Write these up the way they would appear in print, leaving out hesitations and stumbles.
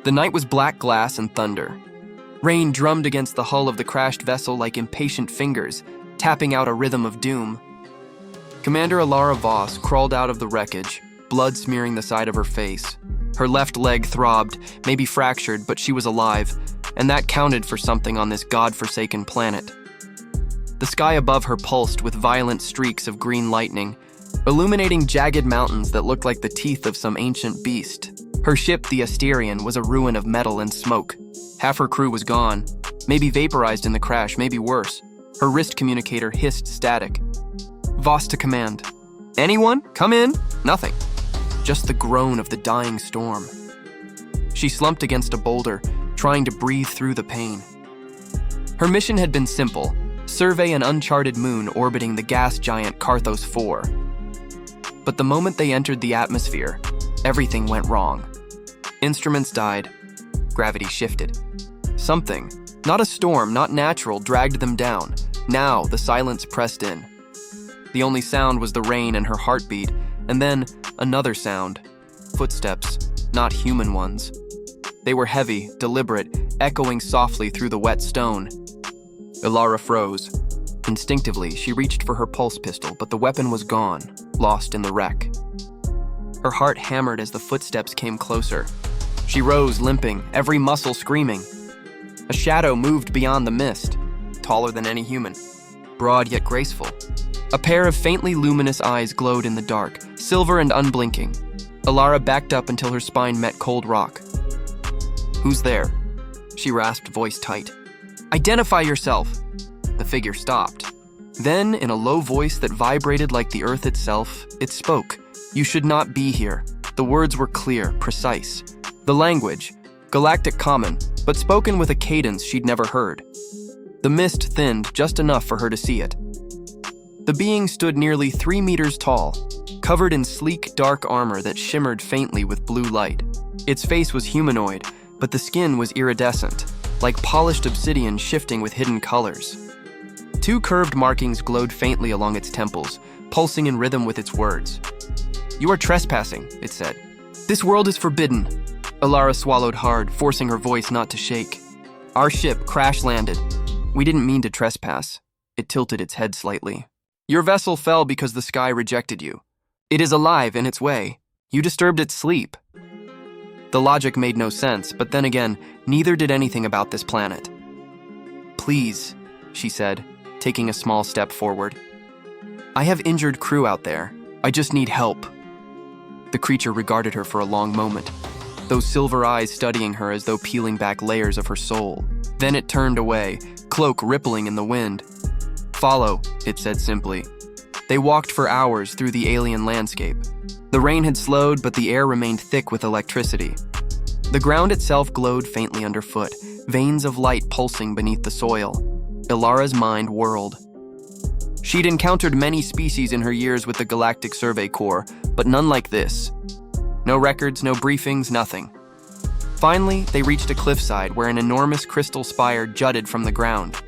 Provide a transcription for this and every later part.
The night was black glass and thunder. Rain drummed against the hull of the crashed vessel like impatient fingers, tapping out a rhythm of doom. Commander Alara Voss crawled out of the wreckage, blood smearing the side of her face. Her left leg throbbed, maybe fractured, but she was alive, and that counted for something on this god-forsaken planet. The sky above her pulsed with violent streaks of green lightning, illuminating jagged mountains that looked like the teeth of some ancient beast. Her ship, the Asterion, was a ruin of metal and smoke. Half her crew was gone, maybe vaporized in the crash, maybe worse. Her wrist communicator hissed static. Voss to command. Anyone? Come in? Nothing. Just the groan of the dying storm. She slumped against a boulder, trying to breathe through the pain. Her mission had been simple: survey an uncharted moon orbiting the gas giant Carthos 4. But the moment they entered the atmosphere, everything went wrong. Instruments died. Gravity shifted. Something, not a storm, not natural, dragged them down. Now the silence pressed in. The only sound was the rain and her heartbeat, and then another sound. Footsteps, not human ones. They were heavy, deliberate, echoing softly through the wet stone. Alara froze. Instinctively, she reached for her pulse pistol, but the weapon was gone, lost in the wreck. Her heart hammered as the footsteps came closer. She rose, limping, every muscle screaming. A shadow moved beyond the mist, taller than any human, broad yet graceful. A pair of faintly luminous eyes glowed in the dark, silver and unblinking. Alara backed up until her spine met cold rock. "Who's there?" She rasped, voice tight. "Identify yourself!" The figure stopped. Then, in a low voice that vibrated like the earth itself, it spoke. "You should not be here." The words were clear, precise. The language, galactic common, but spoken with a cadence she'd never heard. The mist thinned just enough for her to see it. The being stood nearly 3 meters tall, covered in sleek, dark armor that shimmered faintly with blue light. Its face was humanoid, but the skin was iridescent, like polished obsidian shifting with hidden colors. 2 curved markings glowed faintly along its temples, pulsing in rhythm with its words. "You are trespassing," it said. "This world is forbidden." Alara swallowed hard, forcing her voice not to shake. "Our ship crash-landed. We didn't mean to trespass." It tilted its head slightly. "Your vessel fell because the sky rejected you. It is alive in its way. You disturbed its sleep." The logic made no sense, but then again, neither did anything about this planet. "Please," she said, taking a small step forward. "I have injured crew out there. I just need help." The creature regarded her for a long moment, those silver eyes studying her as though peeling back layers of her soul. Then it turned away, cloak rippling in the wind. "Follow," it said simply. They walked for hours through the alien landscape. The rain had slowed, but the air remained thick with electricity. The ground itself glowed faintly underfoot, veins of light pulsing beneath the soil. Alara's mind whirled. She'd encountered many species in her years with the Galactic Survey Corps, but none like this. No records, no briefings, nothing. Finally, they reached a cliffside where an enormous crystal spire jutted from the ground.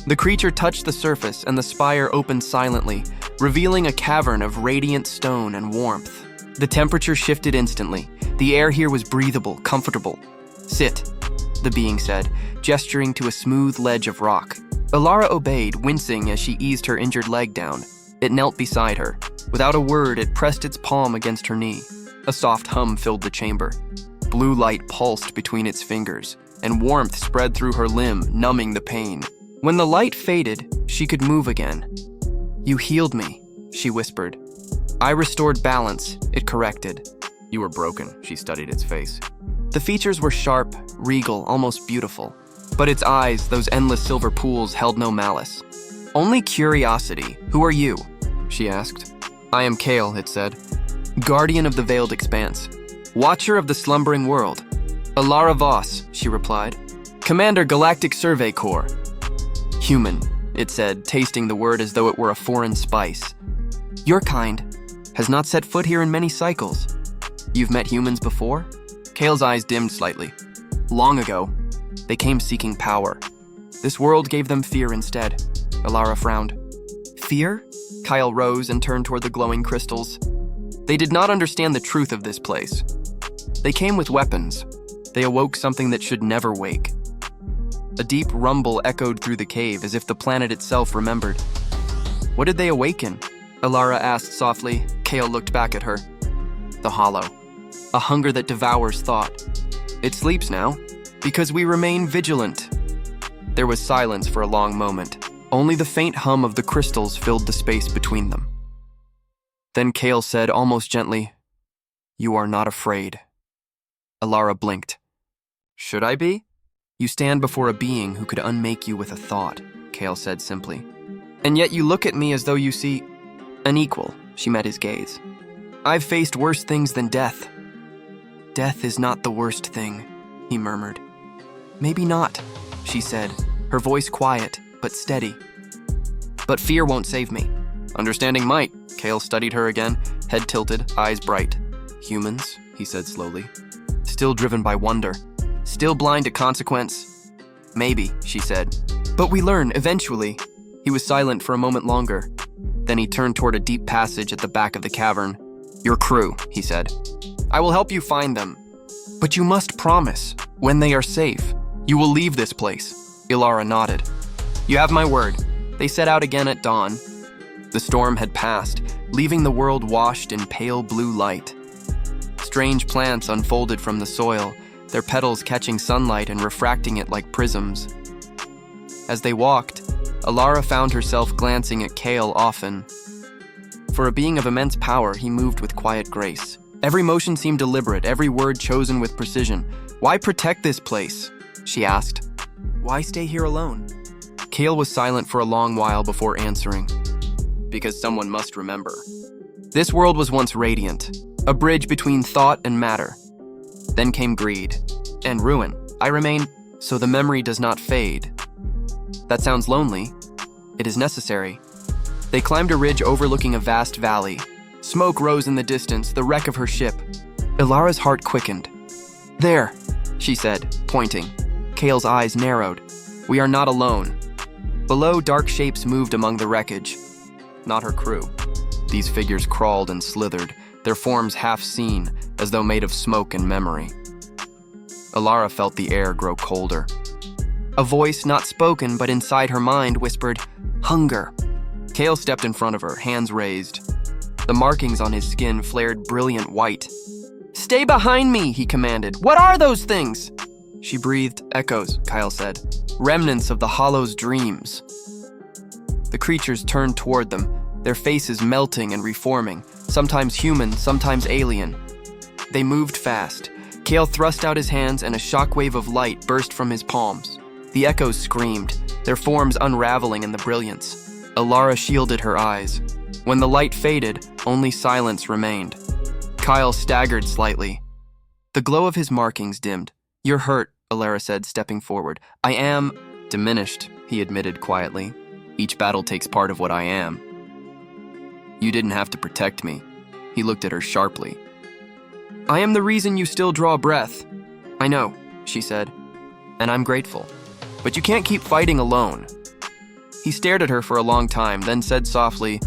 The creature touched the surface and the spire opened silently, revealing a cavern of radiant stone and warmth. The temperature shifted instantly. The air here was breathable, comfortable. "Sit," the being said, gesturing to a smooth ledge of rock. Alara obeyed, wincing as she eased her injured leg down. It knelt beside her. Without a word, it pressed its palm against her knee. A soft hum filled the chamber. Blue light pulsed between its fingers, and warmth spread through her limb, numbing the pain. When the light faded, she could move again. "You healed me," she whispered. "I restored balance," it corrected. "You were broken," she studied its face. The features were sharp, regal, almost beautiful. But its eyes, those endless silver pools, held no malice. "Only curiosity. Who are you?" she asked. "I am Kale," it said. "Guardian of the Veiled Expanse. Watcher of the slumbering world." "Alara Voss," she replied. "Commander Galactic Survey Corps." "Human," it said, tasting the word as though it were a foreign spice. "Your kind has not set foot here in many cycles. You've met humans before?" Kale's eyes dimmed slightly. "Long ago. They came seeking power. This world gave them fear instead." Alara frowned. "Fear?" Kyle rose and turned toward the glowing crystals. They did not understand the truth of this place. They came with weapons. They awoke something that should never wake. A deep rumble echoed through the cave as if the planet itself remembered. What did they awaken? Alara asked softly. Kale looked back at her. The hollow. A hunger that devours thought. It sleeps now, because we remain vigilant. There was silence for a long moment. Only the faint hum of the crystals filled the space between them. Then Kale said almost gently, "You are not afraid." Alara blinked. "Should I be?" "You stand before a being who could unmake you with a thought," Kale said simply. "And yet you look at me as though you see an equal." She met his gaze. "I've faced worse things than death." "Death is not the worst thing," he murmured. "Maybe not," she said, her voice quiet but steady. "But fear won't save me." "Understanding might." Kale studied her again, head tilted, eyes bright. "Humans," he said slowly. "Still driven by wonder. Still blind to consequence." "Maybe," she said. "But we learn, eventually." He was silent for a moment longer. Then he turned toward a deep passage at the back of the cavern. "Your crew," he said. "I will help you find them. But you must promise, when they are safe, you will leave this place." Alara nodded. "You have my word." They set out again at dawn. The storm had passed, leaving the world washed in pale blue light. Strange plants unfolded from the soil, their petals catching sunlight and refracting it like prisms. As they walked, Alara found herself glancing at Kale often. For a being of immense power, he moved with quiet grace. Every motion seemed deliberate, every word chosen with precision. "Why protect this place?" she asked. "Why stay here alone?" Kale was silent for a long while before answering. "Because someone must remember. This world was once radiant, a bridge between thought and matter. Then came greed and ruin. I remain, so the memory does not fade. That sounds lonely. It is necessary." They climbed a ridge overlooking a vast valley. Smoke rose in the distance, the wreck of her ship. Ilara's heart quickened. "There," she said, pointing. Kale's eyes narrowed. "We are not alone." Below, dark shapes moved among the wreckage. Not her crew. These figures crawled and slithered, their forms half seen, as though made of smoke and memory. Alara felt the air grow colder. A voice, not spoken but inside her mind, whispered, "Hunger." Kale stepped in front of her, hands raised. The markings on his skin flared brilliant white. "Stay behind me," he commanded. "What are those things?" She breathed. "Echoes," Kyle said. "Remnants of the Hollow's dreams." The creatures turned toward them, their faces melting and reforming, sometimes human, sometimes alien. They moved fast. Kale thrust out his hands and a shockwave of light burst from his palms. The echoes screamed, their forms unraveling in the brilliance. Alara shielded her eyes. When the light faded, only silence remained. Kyle staggered slightly. The glow of his markings dimmed. "You're hurt," Alara said, stepping forward. "I am diminished," he admitted quietly. "Each battle takes part of what I am." "You didn't have to protect me." He looked at her sharply. "I am the reason you still draw breath." "I know," she said, "and I'm grateful. But you can't keep fighting alone." He stared at her for a long time, then said softly,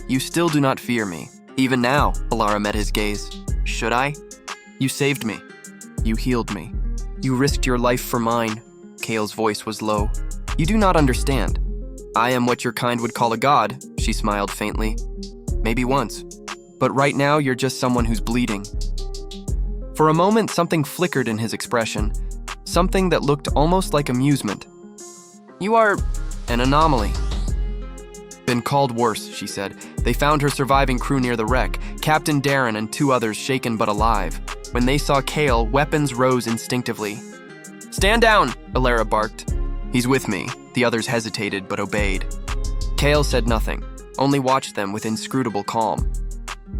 "You still do not fear me. Even now," Alara met his gaze. "Should I?" "You saved me. You healed me. You risked your life for mine." Kale's voice was low. "You do not understand. I am what your kind would call a god," she smiled faintly. "Maybe once. But right now, you're just someone who's bleeding." For a moment, something flickered in his expression, something that looked almost like amusement. "You are an anomaly." "Been called worse," she said. They found her surviving crew near the wreck, Captain Darren and 2 others shaken but alive. When they saw Kale, weapons rose instinctively. "Stand down," Alara barked. "He's with me." The others hesitated but obeyed. Kale said nothing, only watched them with inscrutable calm.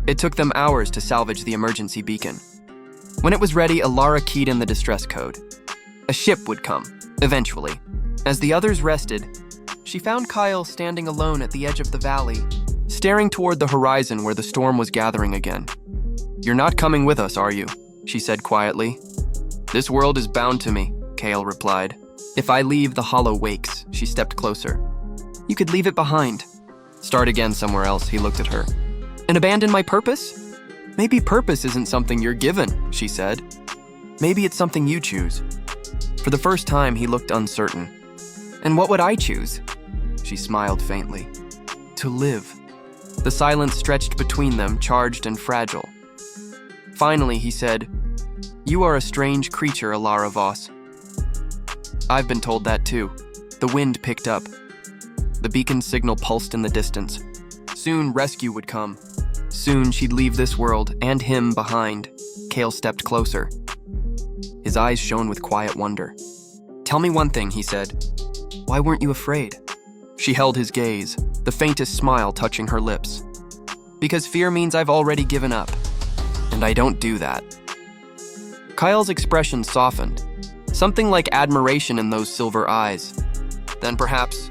It took them hours to salvage the emergency beacon. When it was ready, Alara keyed in the distress code. A ship would come, eventually. As the others rested, she found Kyle standing alone at the edge of the valley, staring toward the horizon where the storm was gathering again. "You're not coming with us, are you?" she said quietly. "This world is bound to me," Kale replied. "If I leave, the hollow wakes." She stepped closer. "You could leave it behind." "Start again somewhere else," he looked at her. "And abandon my purpose?" "Maybe purpose isn't something you're given," she said. Maybe it's something you choose. For the first time, he looked uncertain. And what would I choose? She smiled faintly. To live. The silence stretched between them, charged and fragile. Finally, he said, "You are a strange creature, Alara Voss." I've been told that too. The wind picked up. The beacon signal pulsed in the distance. Soon rescue would come. Soon she'd leave this world and him behind. Kale stepped closer. His eyes shone with quiet wonder. "Tell me one thing," he said. "Why weren't you afraid?" She held his gaze, the faintest smile touching her lips. "Because fear means I've already given up. And I don't do that." Kyle's expression softened, something like admiration in those silver eyes. Then perhaps